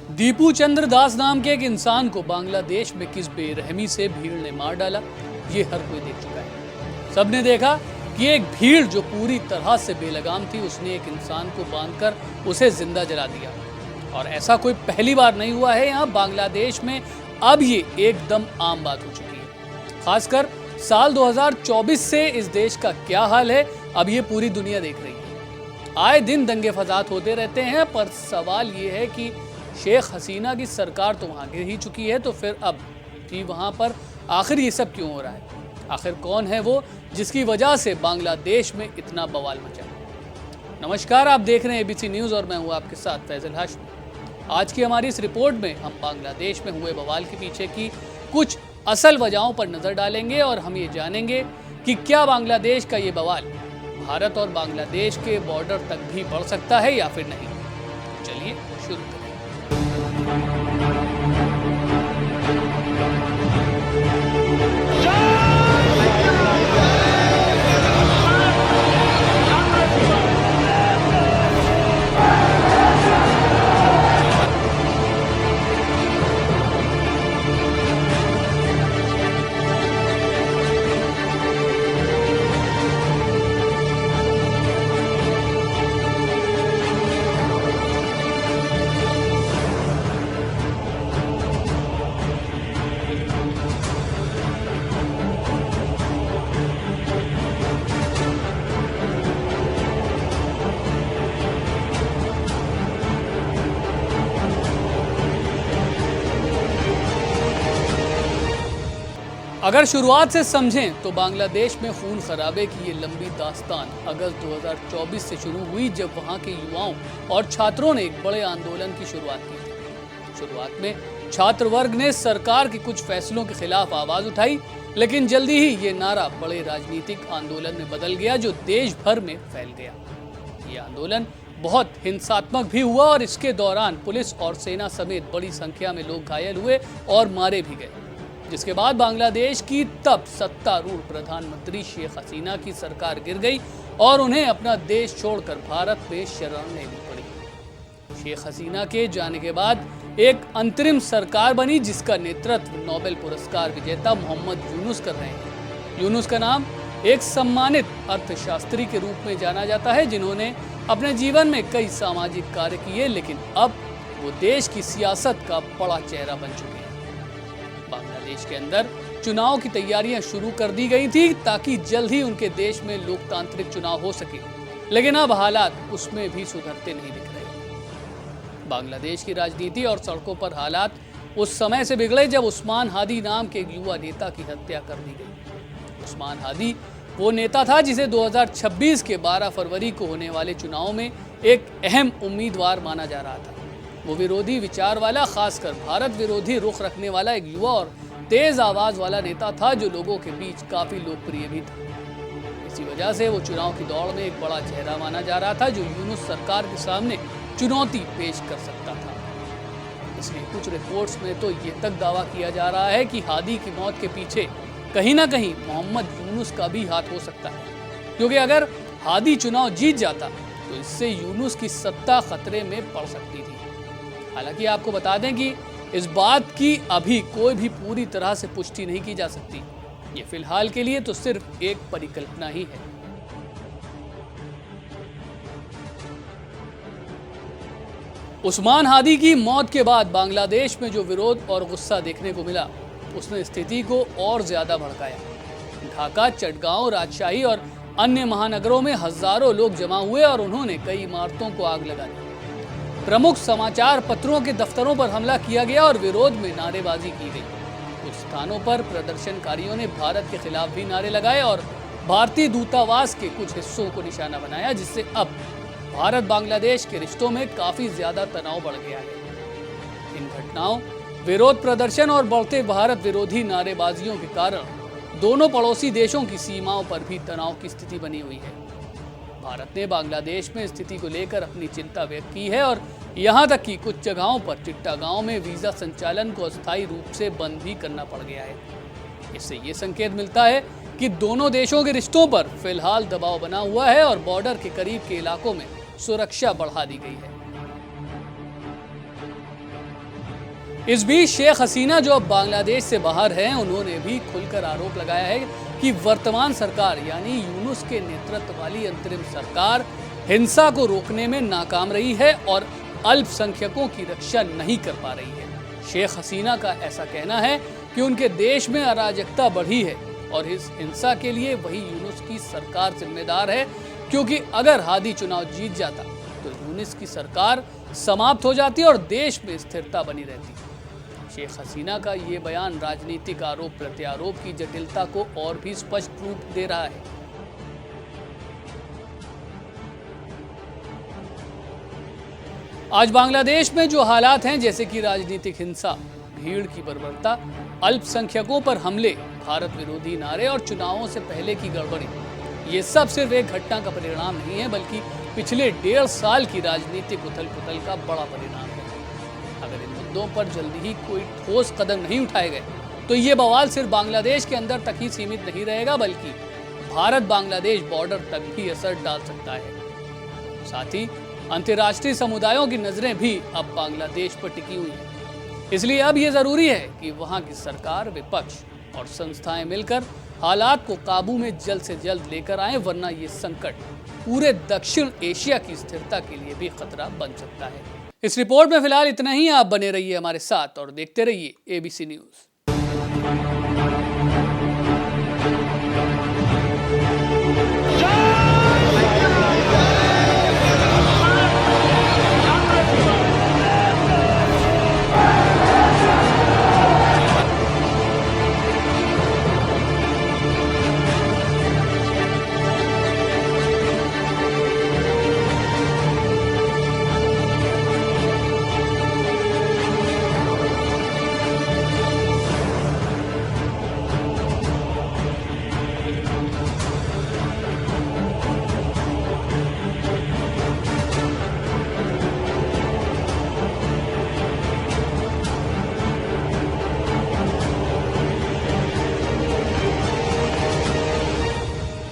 दीपू चंद्र दास नाम के एक इंसान को बांग्लादेश में किस बेरहमी से भीड़ ने मार डाला, ये हर कोई देख चुका है। सबने देखा कि एक भीड़ जो पूरी तरह से बेलगाम थी, उसने एक इंसान को बांधकर उसे जिंदा जला दिया। और ऐसा कोई पहली बार नहीं हुआ है यहाँ बांग्लादेश में। अब ये एकदम आम बात हो चुकी है। खासकर साल 2024 से इस देश का क्या हाल है, अब ये पूरी दुनिया देख रही है। आए दिन दंगे फसाद होते रहते हैं, पर सवाल ये है कि शेख हसीना की सरकार तो वहां गिर ही चुकी है, तो फिर अब भी वहां पर आखिर ये सब क्यों हो रहा है? आखिर कौन है वो जिसकी वजह से बांग्लादेश में इतना बवाल मचा? नमस्कार, आप देख रहे हैं एबीसी न्यूज और मैं हूं आपके साथ फैजल हाशमी। आज की हमारी इस रिपोर्ट में हम बांग्लादेश में हुए बवाल के पीछे की कुछ असल वजहों पर नजर डालेंगे और हम ये जानेंगे कि क्या बांग्लादेश का ये बवाल भारत और बांग्लादेश के बॉर्डर तक भी बढ़ सकता है या फिर नहीं। चलिए शुरू करें। अगर शुरुआत से समझें तो बांग्लादेश में खून खराबे की ये लंबी दास्तान अगस्त 2024 से शुरू हुई, जब वहां के युवाओं और छात्रों ने एक बड़े आंदोलन की शुरुआत की थी। शुरुआत में छात्र वर्ग ने सरकार के कुछ फैसलों के खिलाफ आवाज उठाई, लेकिन जल्दी ही ये नारा बड़े राजनीतिक आंदोलन में बदल गया जो देश भर में फैल गया। ये आंदोलन बहुत हिंसात्मक भी हुआ और इसके दौरान पुलिस और सेना समेत बड़ी संख्या में लोग घायल हुए और मारे भी गए, जिसके बाद बांग्लादेश की तब सत्तारूढ़ प्रधानमंत्री शेख हसीना की सरकार गिर गई और उन्हें अपना देश छोड़कर भारत में शरण लेनी पड़ी। शेख हसीना के जाने के बाद एक अंतरिम सरकार बनी, जिसका नेतृत्व नोबेल पुरस्कार विजेता मोहम्मद यूनुस कर रहे हैं। यूनुस का नाम एक सम्मानित अर्थशास्त्री के रूप में जाना जाता है, जिन्होंने अपने जीवन में कई सामाजिक कार्य किए, लेकिन अब वो देश की सियासत का बड़ा चेहरा बन चुके हैं। बांग्लादेश के अंदर चुनाव की तैयारियां शुरू कर दी गई थी ताकि जल्द ही उनके देश में लोकतांत्रिक चुनाव हो सके, लेकिन अब हालात उसमें भी सुधरते नहीं दिख रहे। बांग्लादेश की राजनीति और सड़कों पर हालात उस समय से बिगड़े जब उस्मान हादी नाम के एक युवा नेता की हत्या कर दी गई। उस्मान हादी वो नेता था जिसे 2026 के 12 फरवरी को होने वाले चुनाव में एक अहम उम्मीदवार माना जा रहा था। वो विरोधी विचार वाला, खासकर भारत विरोधी रुख रखने वाला एक युवा और तेज आवाज वाला नेता था जो लोगों के बीच काफी लोकप्रिय भी था। इसी वजह से वो चुनाव की दौड़ में एक बड़ा चेहरा माना जा रहा था जो यूनुस सरकार के सामने चुनौती पेश कर सकता था। इसलिए कुछ रिपोर्ट्स में तो ये तक दावा किया जा रहा है कि हादी की मौत के पीछे कहीं ना कहीं मोहम्मद यूनुस का भी हाथ हो सकता है, क्योंकि अगर हादी चुनाव जीत जाता तो इससे यूनुस की सत्ता खतरे में पड़ सकती थी। हालांकि आपको बता दें कि इस बात की अभी कोई भी पूरी तरह से पुष्टि नहीं की जा सकती। ये फिलहाल के लिए तो सिर्फ एक परिकल्पना ही है। उस्मान हादी की मौत के बाद बांग्लादेश में जो विरोध और गुस्सा देखने को मिला, उसने स्थिति को और ज्यादा भड़काया। ढाका, चटगांव, राजशाही और अन्य महानगरों में हजारों लोग जमा हुए और उन्होंने कई इमारतों को आग लगा दी। प्रमुख समाचार पत्रों के दफ्तरों पर हमला किया गया और विरोध में नारेबाजी की गई। कुछ स्थानों पर प्रदर्शनकारियों ने भारत के खिलाफ भी नारे लगाए और भारतीय दूतावास के कुछ हिस्सों को निशाना बनाया, जिससे अब भारत बांग्लादेश के रिश्तों में काफी ज्यादा तनाव बढ़ गया है। इन घटनाओं, विरोध प्रदर्शन और बढ़ते भारत विरोधी नारेबाजियों के कारण दोनों पड़ोसी देशों की सीमाओं पर भी तनाव की स्थिति बनी हुई है। भारत ने बांग्लादेश में स्थिति को लेकर अपनी चिंता व्यक्त की है और यहां तक कि कुछ जगहों पर चिट्टागांव में वीजा संचालन को अस्थायी रूप से बंद भी करना पड़ गया है। इससे ये संकेत मिलता है कि दोनों देशों के रिश्तों पर फिलहाल दबाव बना हुआ है और बॉर्डर के करीब के इलाकों में सुरक्षा बढ़ा दी गई है। इस बीच शेख हसीना जो अब बांग्लादेश से बाहर हैं, उन्होंने भी खुलकर आरोप लगाया है कि वर्तमान सरकार यानी यूनुस के नेतृत्व वाली अंतरिम सरकार हिंसा को रोकने में नाकाम रही है और अल्पसंख्यकों की रक्षा नहीं कर पा रही है। शेख हसीना का ऐसा कहना है कि उनके देश में अराजकता बढ़ी है और इस हिंसा के लिए वही यूनुस की सरकार जिम्मेदार है, क्योंकि अगर हादी चुनाव जीत जाता तो यूनुस की सरकार समाप्त हो जाती और देश में स्थिरता बनी रहती। शेख हसीना का ये बयान राजनीतिक आरोप प्रत्यारोप की जटिलता को और भी स्पष्ट रूप दे रहा है। आज बांग्लादेश में जो हालात हैं, जैसे कि राजनीतिक हिंसा, भीड़ की बर्बरता, अल्पसंख्यकों पर हमले, भारत विरोधी नारे और चुनावों से पहले की गड़बड़ी, ये सब सिर्फ एक घटना का परिणाम नहीं है, बल्कि पिछले 1.5 साल की राजनीतिक उथल पुथल का बड़ा परिणाम है। अगर इन मुद्दों पर जल्दी ही कोई ठोस कदम नहीं उठाए गए तो ये बवाल सिर्फ बांग्लादेश के अंदर तक ही सीमित नहीं रहेगा, बल्कि भारत बांग्लादेश बॉर्डर तक भी असर डाल सकता है। साथ ही अंतर्राष्ट्रीय समुदायों की नजरें भी अब बांग्लादेश पर टिकी हुई हैं। इसलिए अब ये जरूरी है कि वहां की सरकार, विपक्ष और संस्थाएं मिलकर हालात को काबू में जल्द से जल्द लेकर आएं, वरना ये संकट पूरे दक्षिण एशिया की स्थिरता के लिए भी खतरा बन सकता है। इस रिपोर्ट में फिलहाल इतना ही। आप बने रहिए हमारे साथ और देखते रहिए ABC न्यूज़।